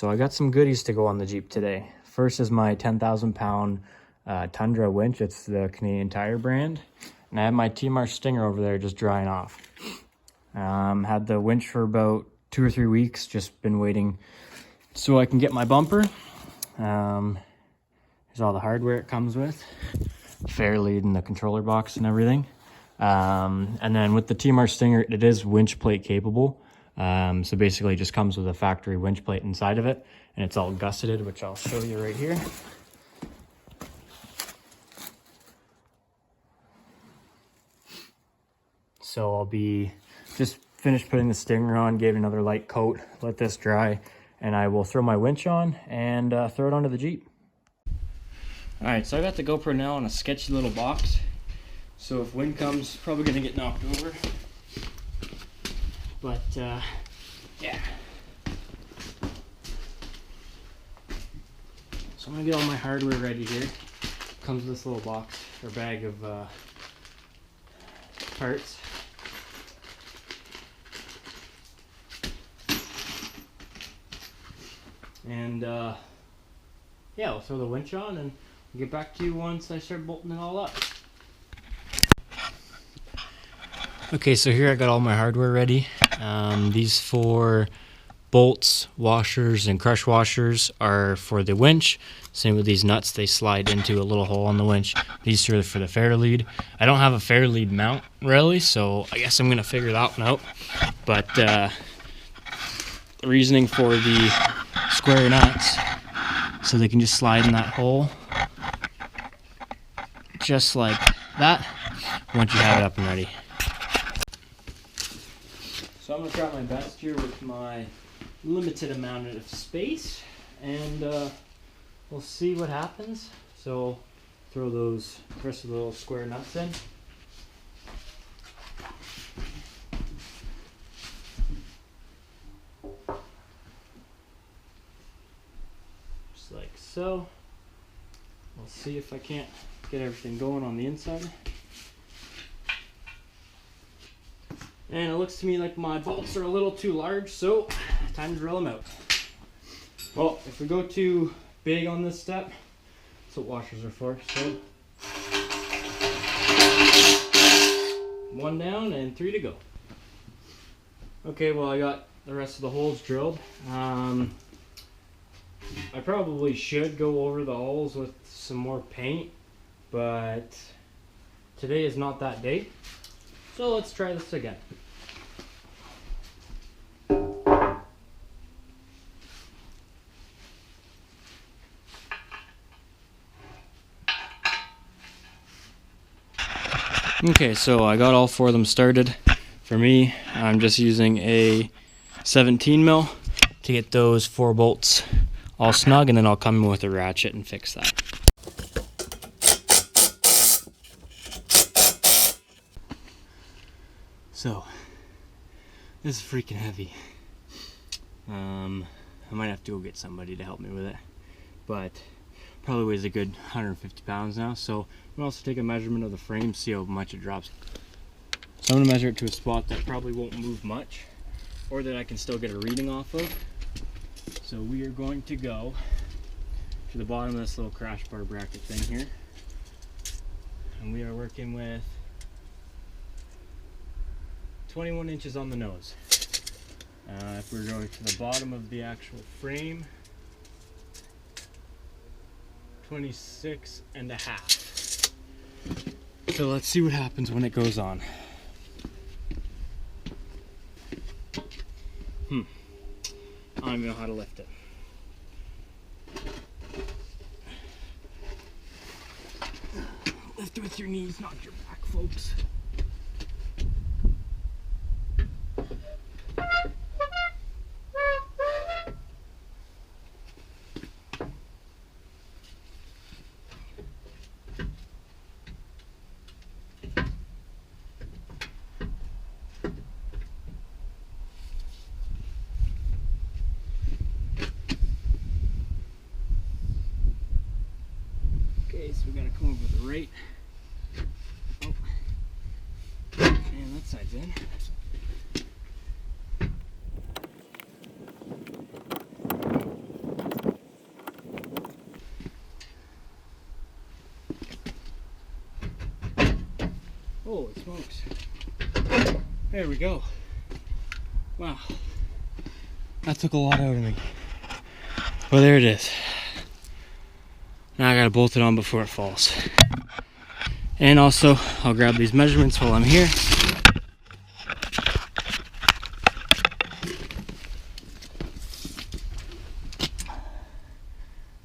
So I got some goodies to go on the Jeep today. First is my 10,000 pound Tundra winch. It's the Canadian Tire brand. And I have my TMR Stinger over there just drying off. Had the winch for about 2 or 3 weeks, just been waiting so I can get my bumper. Here's all the hardware it comes with. Fair lead and the controller box and everything. And then with the TMR Stinger, it is winch plate capable. So basically it just comes with a factory winch plate inside of it, and it's all gusseted, which I'll show you right here. So I'll be just finished putting the Stinger on, gave it another light coat, let this dry, and I will throw my winch on and throw it onto the Jeep. All right, so I got the GoPro now in a sketchy little box. So if wind comes, probably gonna get knocked over. But yeah. So I'm gonna get all my hardware ready here. Comes with this little box or bag of parts. And yeah, I'll throw the winch on and get back to you once I start bolting it all up. Okay, so here I got all my hardware ready. These 4 bolts, washers, and crush washers are for the winch. Same with these nuts, they slide into a little hole on the winch. These are for the fair lead. I don't have a fair lead mount really, so I guess I'm gonna figure that one out. But the reasoning for the square nuts, so they can just slide in that hole, just like that, once you have it up and ready. So I'm going to try my best here with my limited amount of space, and we'll see what happens. So throw those rest of the little square nuts in. Just like so. We'll see if I can't get everything going on the inside. And it looks to me like my bolts are a little too large, so time to drill them out. Well, if we go too big on this step, that's what washers are for. So 1 down and 3 to go. Okay, well I got the rest of the holes drilled. I probably should go over the holes with some more paint, but today is not that day. So let's try this again. Okay, so I got all 4 of them started. For me, I'm just using a 17 mil to get those 4 bolts all snug, and then I'll come in with a ratchet and fix that. So, this is freaking heavy. I might have to go get somebody to help me with it, but probably weighs a good 150 pounds now. So I'm gonna also take a measurement of the frame, see how much it drops. So I'm gonna measure it to a spot that probably won't move much, or that I can still get a reading off of. So we are going to go to the bottom of this little crash bar bracket thing here, and we are working with 21 inches on the nose. If we're going to the bottom of the actual frame, 26 and a half. So let's see what happens when it goes on. I don't even know how to lift it. Lift it with your knees, not your back, folks. Okay, so we gotta come over the right. Oh. And that side's in. Holy smokes. There we go. Wow. That took a lot out of me. Well, there it is. Now I gotta bolt it on before it falls. And also, I'll grab these measurements while I'm here.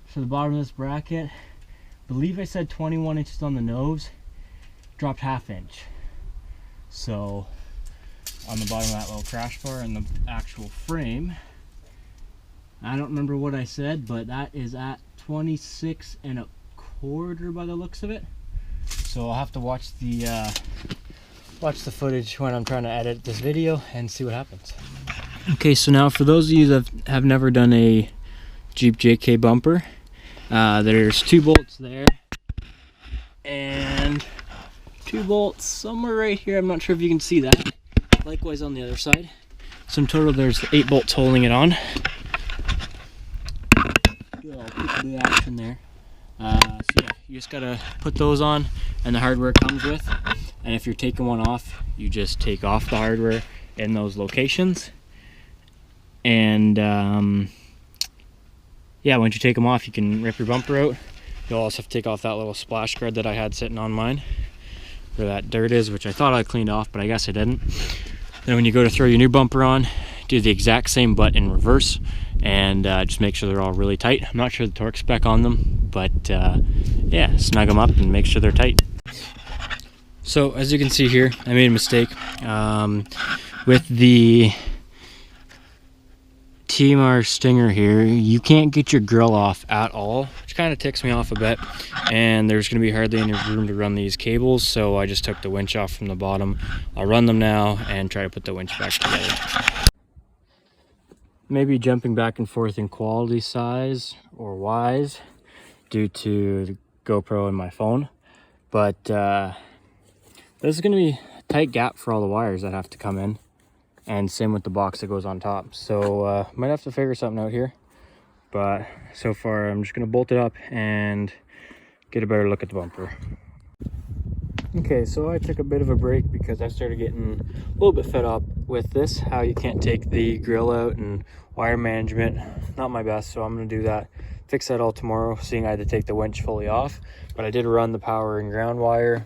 For the bottom of this bracket, I believe I said 21 inches on the nose, dropped ½ inch. So on the bottom of that little crash bar and the actual frame, I don't remember what I said, but that is at 26 1/4 by the looks of it. So I'll have to watch the footage when I'm trying to edit this video and see what happens. Okay, so now for those of you that have never done a Jeep JK bumper, there's 2 bolts there and 2 bolts somewhere right here. I'm not sure if you can see that. Likewise on the other side. So in total there's 8 bolts holding it on. The action there. So yeah, you just gotta put those on, and the hardware comes with. And if you're taking one off, you just take off the hardware in those locations. And yeah, once you take them off, you can rip your bumper out. You'll also have to take off that little splash guard that I had sitting on mine, where that dirt is, which I thought I cleaned off, but I guess I didn't. Then when you go to throw your new bumper on, do the exact same but in reverse, and just make sure they're all really tight. I'm not sure the torque spec on them, but yeah, snug them up and make sure they're tight. So as you can see here, I made a mistake with the TMR Stinger here. You can't get your grill off at all, which kind of ticks me off a bit, and there's going to be hardly any room to run these cables, so I just took the winch off from the bottom. I'll run them now and try to put the winch back together. Maybe jumping back and forth in quality size or wise due to the GoPro and my phone, but this is going to be a tight gap for all the wires that have to come in, and same with the box that goes on top. So might have to figure something out here, but so far I'm just going to bolt it up and get a better look at the bumper. Okay, so I took a bit of a break because I started getting a little bit fed up with this, how you can't take the grill out, and wire management, not my best, so I'm going to do that, fix that all tomorrow, seeing I had to take the winch fully off. But I did run the power and ground wire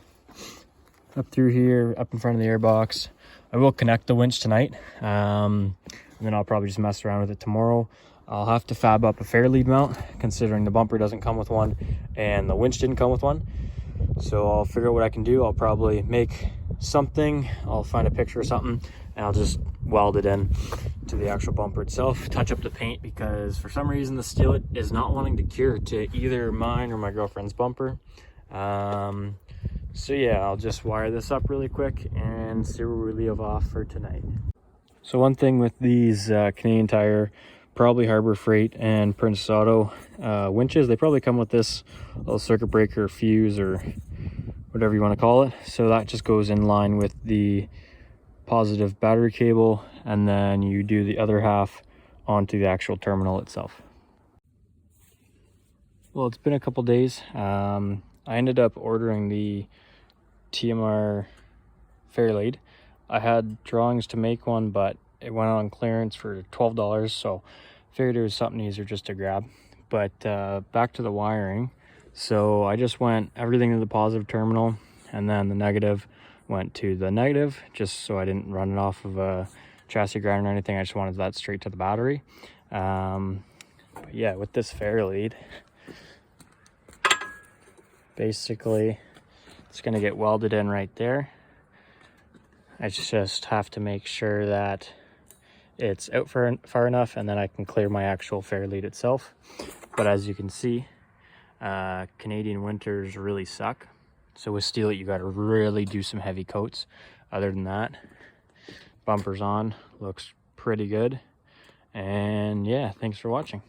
up through here, up in front of the airbox. I will connect the winch tonight, and then I'll probably just mess around with it tomorrow. I'll have to fab up a fair lead mount, considering the bumper doesn't come with one and the winch didn't come with one. So I'll figure out what I can do. I'll probably make something, I'll find a picture or something, and I'll just weld it in to the actual bumper itself, touch up the paint, because for some reason the steel is not wanting to cure to either mine or my girlfriend's bumper. So yeah, I'll just wire this up really quick and see where we leave off for tonight. So one thing with these Canadian Tire, probably Harbor Freight and Princess Auto winches, they probably come with this little circuit breaker fuse or whatever you want to call it. So that just goes in line with the positive battery cable, and then you do the other half onto the actual terminal itself. Well, it's been a couple days. I ended up ordering the TMR Fairlead. I had drawings to make one, but it went on clearance for $12, so figured it was something easier just to grab. But back to the wiring. So I just went everything to the positive terminal, and then the negative went to the negative, just so I didn't run it off of a chassis grinder or anything. I just wanted that straight to the battery. But yeah, with this Fairlead, basically it's going to get welded in right there. I just have to make sure that it's out far enough, and then I can clear my actual Fairlead itself. But as you can see, Canadian winters really suck. So with steel, you got to really do some heavy coats. Other than that, bumper's on, looks pretty good. And yeah, thanks for watching.